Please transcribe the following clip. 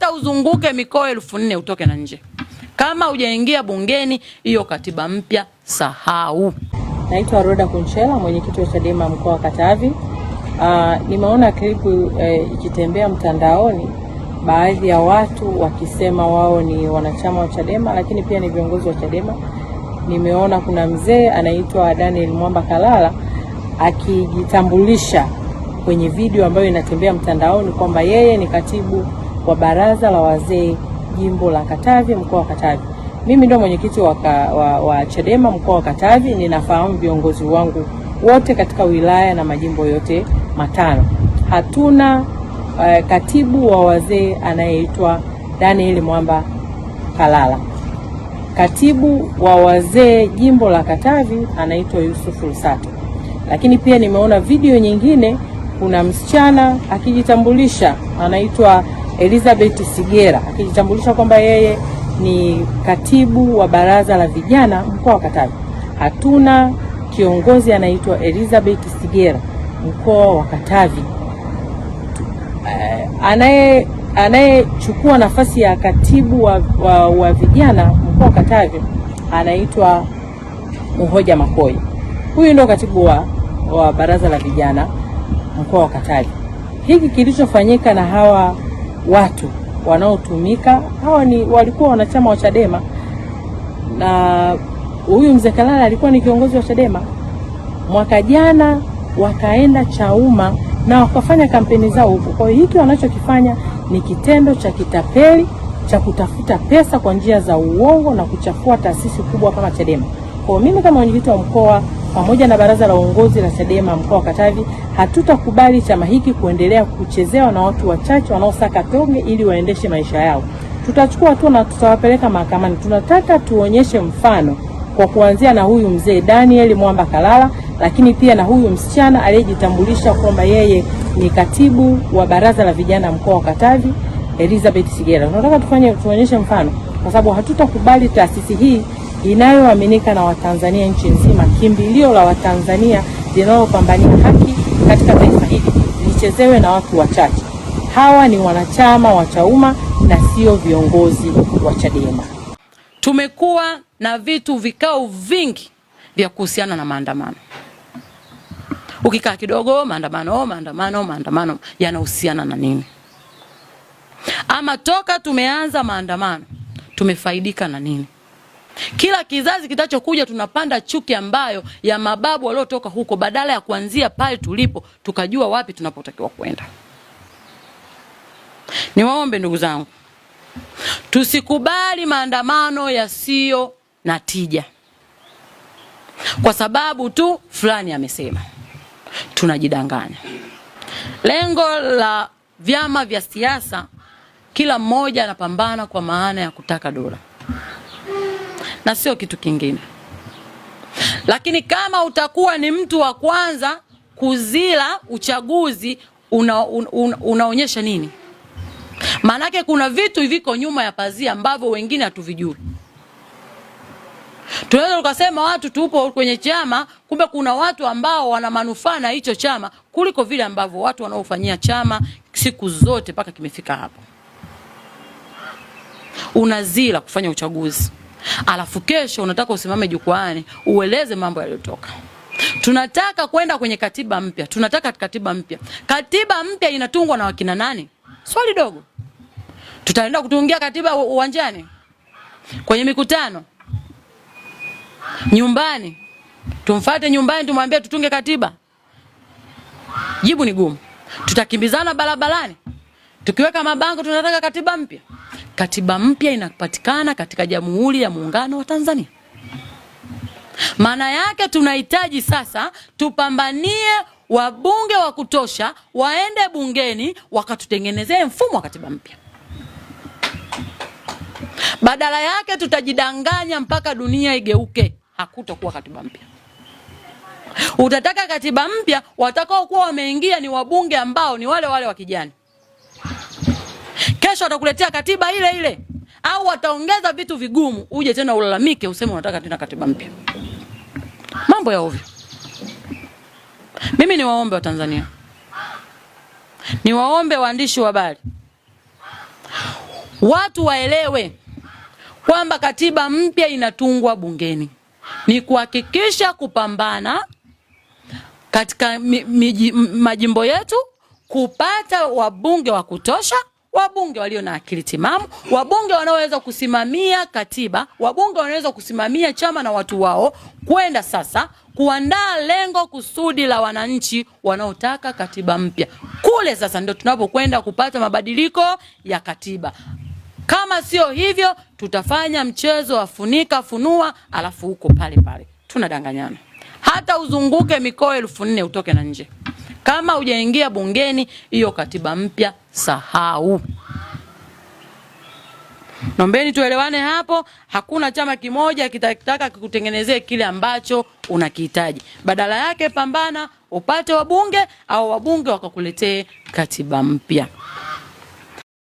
hata uzunguke mikoa 1400 utoke na nje. Kama hujaingia bungeni, hiyo katiba mpya sahau. Naitwa Roda Kunchela, mwenyekiti wa Chadema mkoa wa Katavi. Nimeona klipu ikitembea mtandaoni, baadhi ya watu wakisema wao ni wanachama wa Chadema lakini pia ni viongozi wa Chadema. Nimeona kuna mzee anaitwa Daniel Mwamba Kalala akijitambulisha kwenye video ambayo inatembea mtandaoni kwamba yeye ni katibu wa baraza la wazee jimbo la Katavi mkoa wa Katavi. Mimi ndio mwenyekiti wa Chadema mkoa wa Katavi, ninafahamu viongozi wangu wote katika wilaya na majimbo yote matano. Hatuna katibu wa wazee anayeitwa Daniel Mwamba Kalala. Katibu wa wazee jimbo la Katavi anaitwa Yusuf Lusato. Lakini pia nimeona video nyingine, kuna msichana akijitambulisha anaitwa Elizabeth Sigera akijitambulisha kwamba yeye ni katibu wa baraza la vijana mkoa wa Katavi. Hatuna kiongozi anaitwa Elizabeth Sigera mkoa wa Katavi. Anayechukua nafasi ya katibu wa vijana mkoa wa Katavi anaitwa Muhoja Makoi. Huyu ndio katibu wa baraza la vijana mkoa wa Katavi. Hiki kilichofanyika na hawa watu wanaotumika, walikuwa wanachama wa Chadema, na huyu mzee Kalala alikuwa ni kiongozi wa Chadema. Mwaka jana wakaenda Chauma na wakafanya kampeni zao huko. Kwa hiyo hiki wanachokifanya ni kitendo cha kitapeli cha kutafuta pesa kwa njia za uongo na kuchafua taasisi kubwa kama Chadema. Kwa mimi kama mwenyekiti wa mkoa pamoja na baraza la uongozi la Chadema mkoa wa Katavi, hatutakubali chama hiki kuendelea kuchezewa na watu wachache wanaosaka tonge ili waendeshe maisha yao. Tutachukua hatua na tutawapeleka mahakamani. Tunataka tuonyeshe mfano kwa kuanzia na huyu mzee Daniel Mwamba Kalala, lakini pia na huyu msichana aliyejitambulisha kwamba yeye ni katibu wa baraza la vijana mkoa wa Katavi, Elizabeth Sigera. Tunataka tuonyeshe mfano kwa sababu hatutakubali taasisi hii inayoaminika na Watanzania nchi nzima, kimbilio la Watanzania linalopambania haki katika taifa hili, lichezewe na watu wachache. Hawa ni wanachama wa Chauma na sio viongozi wa Chadema. Tumekuwa na vikao vingi vya kuhusiana na maandamano. Ukikaa kidogo, maandamano yanahusiana na nini? Ama toka tumeanza maandamano tumefaidika na nini? Kila kizazi kitachokuja tunapanda chuki ambayo ya mababu waliotoka huko, badala ya kuanzia pale tulipo tukajua wapi tunapotakiwa kwenda. Niwaombe ndugu zangu, tusikubali maandamano yasiyo na tija kwa sababu tu fulani amesema. Tunajidanganya. Lengo la vyama vya siasa, kila mmoja anapambana kwa maana ya kutaka dola na sio kitu kingine. Lakini kama utakuwa ni mtu wa kwanza kuzila uchaguzi, unaonyesha nini? Maanake kuna vitu viko nyuma ya pazia ambavyo wengine hatuvijui. Tunaweza tukasema watu tupo kwenye chama, kumbe kuna watu ambao wana manufaa na hicho chama kuliko vile ambavyo watu wanaofanyia chama siku zote mpaka kimefika hapo. Unazila kufanya uchaguzi, alafu kesho unataka usimame jukwaani ueleze mambo yaliyotoka. Tunataka kwenda kwenye katiba mpya. Tunataka katiba mpya. Katiba mpya inatungwa na wakina nani? Swali dogo. Tutaenda kutungia katiba uwanjani? Kwenye mikutano? Nyumbani? Tumfuate nyumbani tumwambie tutunge katiba? Jibu ni gumu. Tutakimbizana barabarani tukiweka mabango tunataka katiba mpya? Katiba mpya inapatikana katika Jamhuri ya Muungano wa Tanzania. Maana yake tunahitaji sasa tupambanie wabunge wa kutosha waende bungeni wakatutengenezee mfumo wa katiba mpya. Badala yake tutajidanganya mpaka dunia igeuke, hakutakuwa katiba mpya. Utataka katiba mpya, watakao kuwa wameingia ni wabunge ambao ni wale wale wa kijani. Kesho watakuletea katiba ile ile au wataongeza vitu vigumu, uje tena ulalamike useme unataka tena katiba mpya. Mambo ya ovyo. Mimi niwaombe wa Tanzania, niwaombe waandishi wa habari, Watu waelewe kwamba katiba mpya inatungwa bungeni ni kuhakikisha kupambana katika majimbo yetu kupata wabunge wa kutosha, wabunge walio na akili timamu, wabunge wanaoweza kusimamia katiba, wabunge wanaweza kusimamia chama na watu wao, kwenda sasa kuandaa lengo kusudi la wananchi wanaotaka katiba mpya. Kule sasa ndio tunapokwenda kupata mabadiliko ya katiba. Kama sio hivyo, tutafanya mchezo wa funika funua, alafu huko pale pale tunadanganyana. Hata uzunguke mikoa 4000 utoke na nje, kama hujaingia bungeni, hiyo katiba mpya sahau. Naombeni tuelewane hapo. Hakuna chama kimoja kitataka kukutengenezea kile ambacho unakihitaji. Badala yake pambana upate wabunge au wabunge wakakuletee katiba mpya.